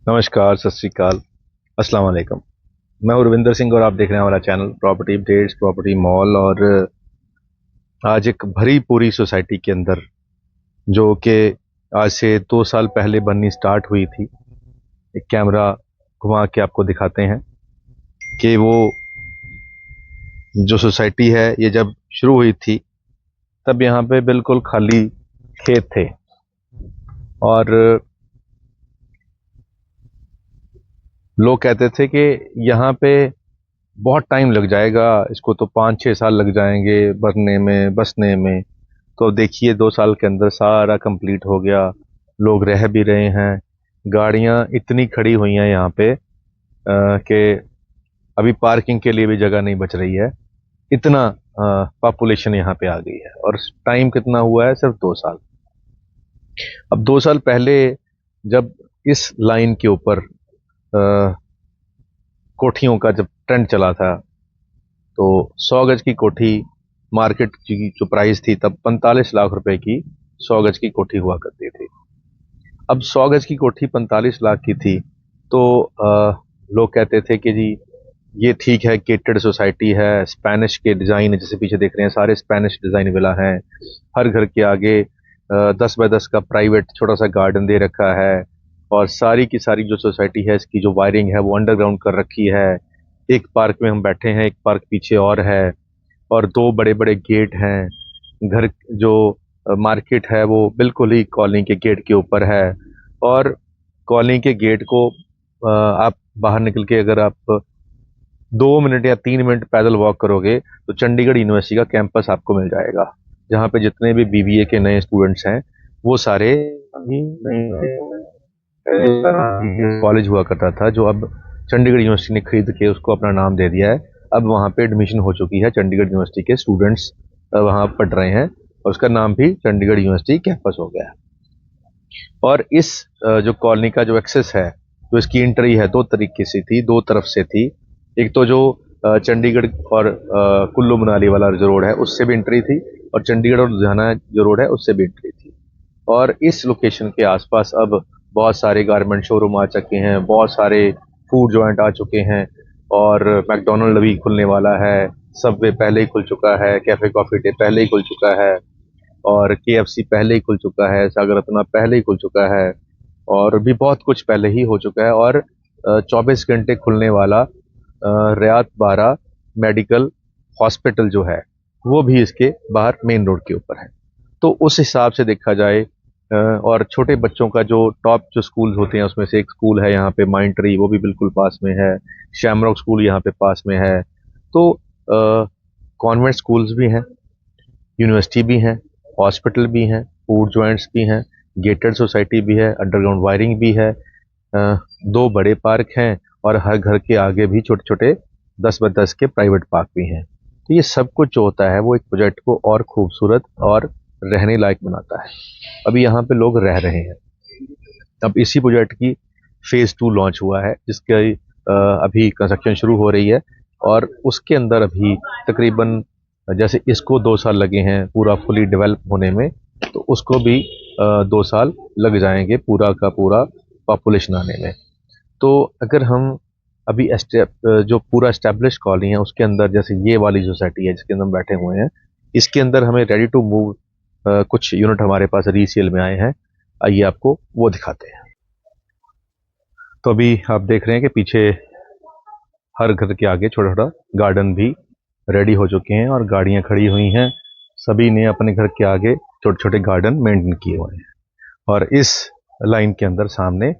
नमस्कार, सत श्री अकाल, अस्सलाम वालेकुम। मैं हूं रविंदर सिंह और आप देख रहे हैं हमारा channel property updates, property mall. और आज एक भरी पूरी सोसाइटी के अंदर, जो कि आज से 2 साल पहले बननी स्टार्ट हुई थी, एक कैमरा घुमा के आपको दिखाते हैं कि वो जो सोसाइटी है ये जब शुरू हुई थी तब यहाँ पे बिल्कुल खाली खेत थे। और लोग कहते थे कि यहाँ पे बहुत टाइम लग जाएगा, इसको तो 5-6 साल लग जाएंगे बनने में, बसने में। तो देखिए 2 साल के अंदर सारा कंप्लीट हो गया, लोग रह भी रहे हैं। गाड़ियां इतनी खड़ी हुई हैं यहाँ पे कि अभी पार्किंग के लिए भी जगह नहीं बच रही है। इतना पॉपुलेशन यहाँ पे आ गई है। और टाइम कितना हुआ है? सिर्फ 2 साल। अब 2 साल पहले जब इस लाइन के ऊपर कोठियों का जब ट्रेंड चला था, तो 100 गज की कोठी मार्केट की जो प्राइस थी तब 45 लाख रुपए की 100 गज की कोठी हुआ करती थी। अब 100 गज की कोठी 45 लाख की थी। तो लोग कहते थे कि जी ये ठीक है, गेटेड सोसाइटी है, स्पेनिश के डिज़ाइन जैसे पीछे देख रहे हैं, सारे स्पेनिश डिज़ाइन विला हैं। हर घर के आगे 10 बाय 10 का प्राइवेट छोटा सा गार्डन दे रखा है। और सारी की सारी जो सोसाइटी है, इसकी जो वायरिंग है वो अंडरग्राउंड कर रखी है। एक पार्क में हम बैठे हैं, एक पार्क पीछे और है, और दो बड़े बड़े गेट हैं। घर जो मार्केट है वो बिल्कुल ही कॉलोनी के गेट के ऊपर है। और कॉलोनी के गेट को आप बाहर निकल के अगर आप 2 मिनट या 3 मिनट पैदल वॉक करोगे तो चंडीगढ़ यूनिवर्सिटी का कैंपस आपको मिल जाएगा, जहाँ पे जितने भी बीबीए के नए स्टूडेंट्स हैं वो सारे अभी कॉलेज हुआ करता था, जो अब चंडीगढ़ यूनिवर्सिटी ने खरीद के उसको अपना नाम दे दिया है। अब वहाँ पे एडमिशन हो चुकी है, चंडीगढ़ यूनिवर्सिटी के स्टूडेंट्स वहाँ पढ़ रहे हैं, और उसका नाम भी चंडीगढ़ यूनिवर्सिटी कैंपस हो गया है। और इस जो कॉलोनी का जो एक्सेस है, जो इसकी एंट्री है, दो तरीके से थी, दो तरफ से थी। एक तो जो चंडीगढ़ और कुल्लू मनाली वाला जो रोड है उससे भी एंट्री थी, और चंडीगढ़ और लुधियाना जो रोड है उससे भी एंट्री थी। और इस लोकेशन के आसपास अब बहुत सारे गारमेंट शोरूम आ चुके हैं, बहुत सारे फूड जॉइंट आ चुके हैं, और मैकडोनल्ड भी खुलने वाला है। सबवे पहले ही खुल चुका है, कैफे कॉफी डे पहले ही खुल चुका है, और केएफसी पहले ही खुल चुका है, सागर रत्ना पहले ही खुल चुका है, और भी बहुत कुछ पहले ही हो चुका है। और 24 घंटे खुलने वाला रियात बारा मेडिकल हॉस्पिटल जो है वो भी इसके बाहर मेन रोड के ऊपर है। तो उस हिसाब से देखा जाए, और छोटे बच्चों का जो टॉप जो स्कूल होते हैं उसमें से एक स्कूल है यहाँ पे माइंड ट्री, वो भी बिल्कुल पास में है। शैमरॉक स्कूल यहाँ पे पास में है। तो कॉन्वेंट स्कूल्स भी हैं, यूनिवर्सिटी भी हैं, हॉस्पिटल भी हैं, फूड जॉइंट्स भी हैं, गेटेड सोसाइटी भी है, अंडरग्राउंड वायरिंग भी है, दो बड़े पार्क हैं, और हर घर के आगे भी छोटे छोटे 10 बाय 10 के प्राइवेट पार्क भी हैं। तो ये सब कुछ जो होता है वो एक प्रोजेक्ट को और खूबसूरत और रहने लायक बनाता है। अभी यहाँ पे लोग रह रहे हैं। अब इसी प्रोजेक्ट की फेज़ 2 लॉन्च हुआ है, जिसके अभी कंस्ट्रक्शन शुरू हो रही है, और उसके अंदर अभी तकरीबन जैसे इसको 2 साल लगे हैं पूरा फुली डेवलप होने में, तो उसको भी 2 साल लग जाएंगे पूरा का पूरा पॉपुलेशन आने में। तो अगर हम अभी जो पूरा एस्टेब्लिश कॉलोनी है उसके अंदर, जैसे ये वाली सोसाइटी है जिसके अंदर हम बैठे हुए हैं, इसके अंदर हमें रेडी टू मूव कुछ यूनिट हमारे पास रीसेल में आए हैं। आइए आपको वो दिखाते हैं। तो अभी आप देख रहे हैं कि पीछे हर घर के आगे छोटा छोटा गार्डन भी रेडी हो चुके हैं, और गाड़ियां खड़ी हुई हैं। सभी ने अपने घर के आगे छोटे छोटे गार्डन मेंटेन किए हुए हैं। और इस लाइन के अंदर सामने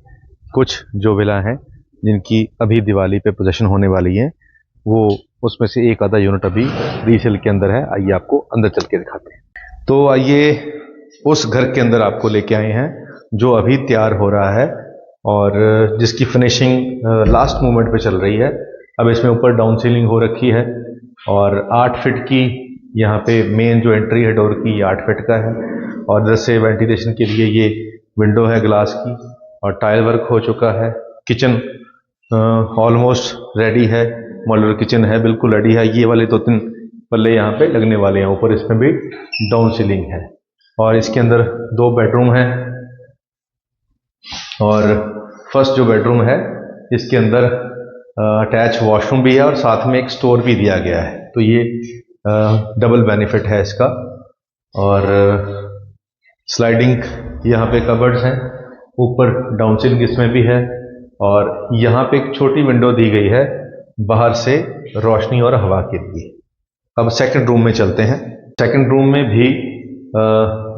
कुछ जो विला हैं जिनकी अभी दिवाली पे पोजीशन होने वाली है, वो उसमें से एक आधा यूनिट अभी रीसेल के अंदर है। आइए आपको अंदर चल के दिखाते हैं। तो आइए उस घर के अंदर आपको लेके आए हैं जो अभी तैयार हो रहा है, और जिसकी फिनिशिंग लास्ट मोमेंट पे चल रही है। अब इसमें ऊपर डाउन सीलिंग हो रखी है, और 8 फीट की यहाँ पे मेन जो एंट्री है डोर की, 8 फीट का है। और इधर से वेंटिलेशन के लिए ये विंडो है ग्लास की, और टाइल वर्क हो चुका है। किचन ऑलमोस्ट रेडी है, मॉड्यूलर किचन है, बिल्कुल रेडी है। ये वाले 2-3 पल्ले यहाँ पे लगने वाले हैं, ऊपर इसमें भी डाउन सीलिंग है। और इसके अंदर 2 बेडरूम हैं, और फर्स्ट जो बेडरूम है इसके अंदर अटैच वॉशरूम भी है और साथ में एक स्टोर भी दिया गया है, तो ये डबल बेनिफिट है इसका। और स्लाइडिंग यहाँ पे कबर्ड्स हैं, ऊपर डाउन सीलिंग इसमें भी है, और यहाँ पे एक छोटी विंडो दी गई है बाहर से रोशनी और हवा के लिए। अब सेकंड रूम में चलते हैं। सेकंड रूम में भी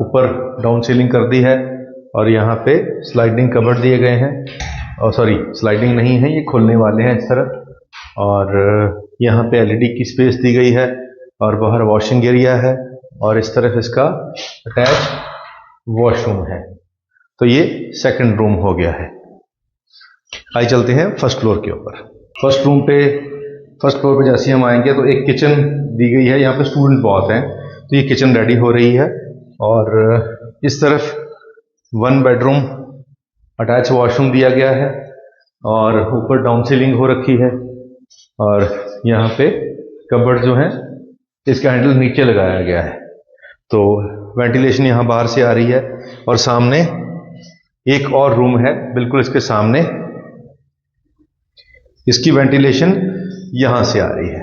ऊपर डाउन सीलिंग कर दी है और यहाँ पे स्लाइडिंग कबर्ड दिए गए हैं, और सॉरी स्लाइडिंग नहीं है, ये खुलने वाले हैं इस तरह। और यहाँ पे एलईडी की स्पेस दी गई है और बाहर वॉशिंग एरिया है और इस तरफ इसका अटैच वॉशरूम है। तो ये सेकंड रूम हो गया है। आइए चलते हैं फर्स्ट फ्लोर के ऊपर। फर्स्ट फ्लोर पे जैसे हम आएंगे तो एक किचन दी गई है। यहाँ पे स्टूडेंट बहुत हैं तो ये किचन रेडी हो रही है, और इस तरफ 1 बेडरूम अटैच वॉशरूम दिया गया है और ऊपर डाउन सीलिंग हो रखी है, और यहाँ पे कबर्ड जो है इसका हैंडल नीचे लगाया गया है, तो वेंटिलेशन यहाँ बाहर से आ रही है। और सामने एक और रूम है बिल्कुल इसके सामने, इसकी वेंटिलेशन यहाँ से आ रही है।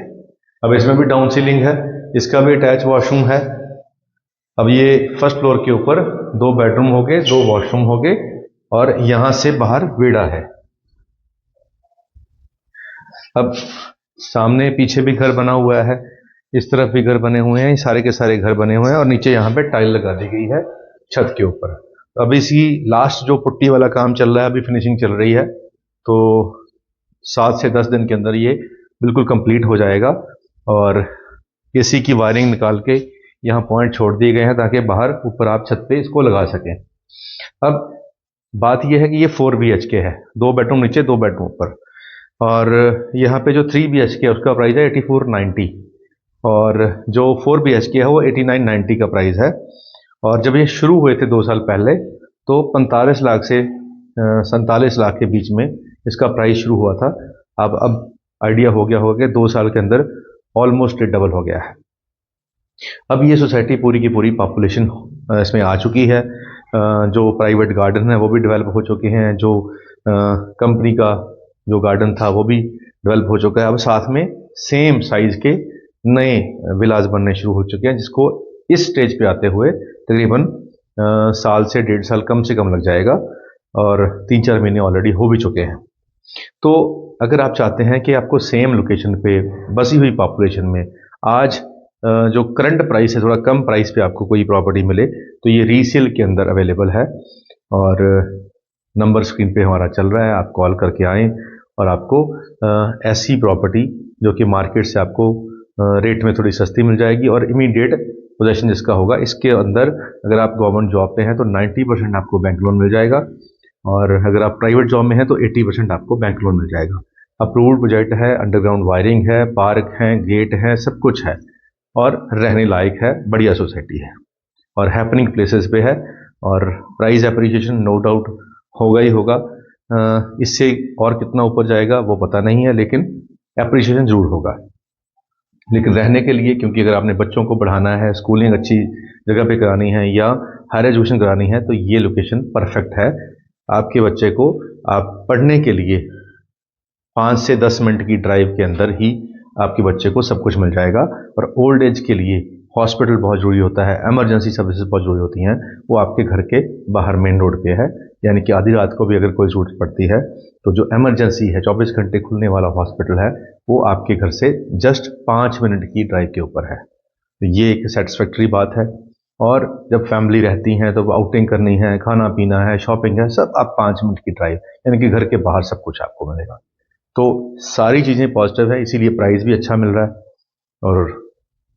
अब इसमें भी डाउन सीलिंग है, इसका भी अटैच वॉशरूम है। अब ये फर्स्ट फ्लोर के ऊपर 2 बेडरूम हो गए, 2 वॉशरूम हो गए, और यहां से बाहर वेड़ा है। अब सामने पीछे भी घर बना हुआ है, इस तरफ भी घर बने हुए हैं, ये सारे के सारे घर बने हुए हैं, और नीचे यहाँ पे टाइल लगा दी गई है छत के ऊपर। अब इसी लास्ट जो पुट्टी वाला काम चल रहा है, अभी फिनिशिंग चल रही है, तो 7 से 10 दिन के अंदर ये बिल्कुल कंप्लीट हो जाएगा। और एसी की वायरिंग निकाल के यहाँ पॉइंट छोड़ दिए गए हैं ताकि बाहर ऊपर आप छत पे इसको लगा सकें। अब बात यह है कि ये 4 BHK है, 2 बेडरूम नीचे 2 बेडरूम ऊपर, और यहाँ पे जो 3 BHK है उसका प्राइस है 8490, और जो 4 BHK है वो 8990 का प्राइस है। और जब ये शुरू हुए थे 2 साल पहले तो 45 लाख से 47 लाख के बीच में इसका प्राइस शुरू हुआ था। अब आइडिया हो गया होगा कि 2 साल के अंदर ऑलमोस्ट डबल हो गया है। अब ये सोसाइटी पूरी की पूरी पॉपुलेशन इसमें आ चुकी है, जो प्राइवेट गार्डन है वो भी डेवलप हो चुके हैं, जो कंपनी का जो गार्डन था वो भी डेवलप हो चुका है। अब साथ में सेम साइज के नए विलास बनने शुरू हो चुके हैं, जिसको इस स्टेज पे आते हुए तकरीबन साल से 1.5 साल कम से कम लग जाएगा, और 3-4 महीने ऑलरेडी हो भी चुके हैं। तो अगर आप चाहते हैं कि आपको सेम लोकेशन पे बसी हुई पॉपुलेशन में आज जो करंट प्राइस है थोड़ा कम प्राइस पे आपको कोई प्रॉपर्टी मिले, तो ये रीसेल के अंदर अवेलेबल है, और नंबर स्क्रीन पे हमारा चल रहा है, आप कॉल करके आएँ और आपको ऐसी प्रॉपर्टी जो कि मार्केट से आपको रेट में थोड़ी सस्ती मिल जाएगी और इमीडिएट पोजेशन जिसका होगा। इसके अंदर अगर आप गवर्नमेंट जॉब पे हैं तो 90% आपको बैंक लोन मिल जाएगा, और अगर आप प्राइवेट जॉब में हैं तो 80% आपको बैंक लोन मिल जाएगा। अप्रूव्ड प्रोजेक्ट है, अंडरग्राउंड वायरिंग है, पार्क है, गेट है, सब कुछ है, और रहने लायक है, बढ़िया सोसाइटी है, और हैपनिंग प्लेसेस पे है, और प्राइस एप्रिसिएशन नो डाउट होगा ही होगा। इससे और कितना ऊपर जाएगा वो पता नहीं है, लेकिन एप्रिसिएशन जरूर होगा। लेकिन रहने के लिए, क्योंकि अगर आपने बच्चों को पढ़ाना है, स्कूलिंग अच्छी जगह पे करानी है या हायर एजुकेशन करानी है, तो ये लोकेशन परफेक्ट है। आपके बच्चे को आप पढ़ने के लिए 5 से 10 मिनट की ड्राइव के अंदर ही आपके बच्चे को सब कुछ मिल जाएगा। और ओल्ड एज के लिए हॉस्पिटल बहुत ज़रूरी होता है, एमरजेंसी सर्विसेज बहुत ज़रूरी होती हैं, वो आपके घर के बाहर मेन रोड पे है। यानी कि आधी रात को भी अगर कोई ज़रूरत पड़ती है तो जो एमरजेंसी है, 24 घंटे खुलने वाला हॉस्पिटल है, वो आपके घर से जस्ट 5 मिनट की ड्राइव के ऊपर है। तो ये एक सेटिस्फैक्ट्री बात है। और जब फैमिली रहती हैं तो आउटिंग करनी है, खाना पीना है, शॉपिंग है, सब आप 5 मिनट की ड्राइव, यानी कि घर के बाहर सब कुछ आपको मिलेगा। तो सारी चीज़ें पॉजिटिव है, इसीलिए प्राइस भी अच्छा मिल रहा है, और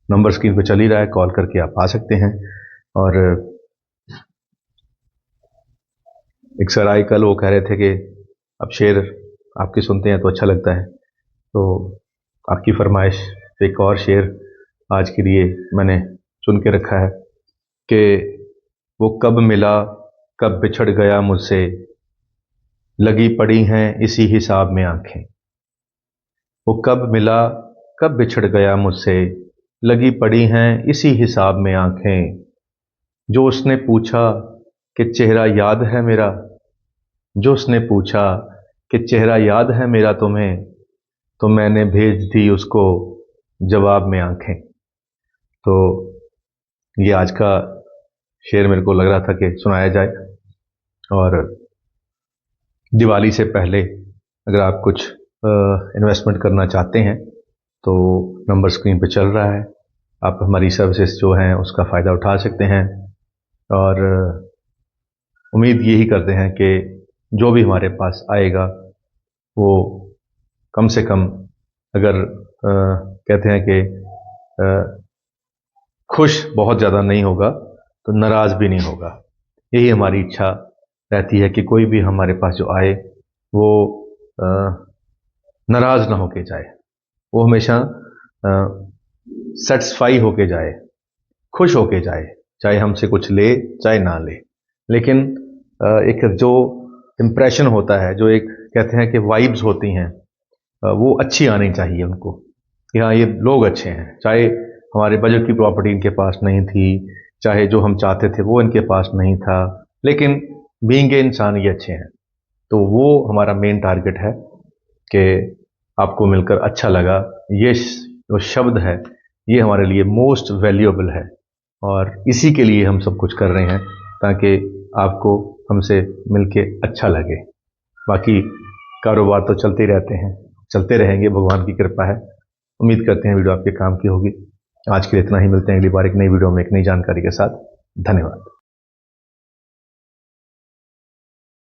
नंबर स्क्रीन पे चल ही रहा है, कॉल करके आप आ सकते हैं। और एक सर आए कल, वो कह रहे थे कि अब शेर आपके सुनते हैं तो अच्छा लगता है, तो आपकी फरमाइश पे एक और शेर आज के लिए मैंने चुन के रखा है कि वो कब मिला कब बिछड़ गया मुझसे, लगी पड़ी हैं इसी हिसाब में आंखें। वो कब मिला कब बिछड़ गया मुझसे, लगी पड़ी हैं इसी हिसाब में आंखें। जो उसने पूछा कि चेहरा याद है मेरा, जो उसने पूछा कि चेहरा याद है मेरा तुम्हें, तो मैंने भेज दी उसको जवाब में आंखें। तो ये आज का शेर मेरे को लग रहा था कि सुनाया जाए। और दिवाली से पहले अगर आप कुछ इन्वेस्टमेंट करना चाहते हैं तो नंबर स्क्रीन पे चल रहा है, आप हमारी सर्विसेज जो हैं उसका फ़ायदा उठा सकते हैं। और उम्मीद यही करते हैं कि जो भी हमारे पास आएगा वो कम से कम, अगर कहते हैं कि खुश बहुत ज़्यादा नहीं होगा तो नाराज़ भी नहीं होगा। यही हमारी इच्छा रहती है कि कोई भी हमारे पास जो आए वो नाराज़ ना होके जाए, वो हमेशा सेटिस्फाई होके जाए, खुश होके जाए, चाहे हमसे कुछ ले चाहे ना ले। लेकिन एक जो इम्प्रेशन होता है, जो एक कहते हैं कि वाइब्स होती हैं, वो अच्छी आनी चाहिए उनको कि हाँ ये लोग अच्छे हैं। चाहे हमारे बजट की प्रॉपर्टी इनके पास नहीं थी, चाहे जो हम चाहते थे वो इनके पास नहीं था, लेकिन बीइंग ए इंसान ये अच्छे हैं। तो वो हमारा मेन टारगेट है कि आपको मिलकर अच्छा लगा। ये जो शब्द है ये हमारे लिए मोस्ट वैल्यूएबल है और इसी के लिए हम सब कुछ कर रहे हैं ताकि आपको हमसे मिलके अच्छा लगे। बाकी कारोबार तो चलते ही रहते हैं, चलते रहेंगे, भगवान की कृपा है। उम्मीद करते हैं वीडियो आपके काम की होगी। आज के लिए इतना ही, मिलते हैं अगली बार एक नई वीडियो में एक नई जानकारी के साथ। धन्यवाद।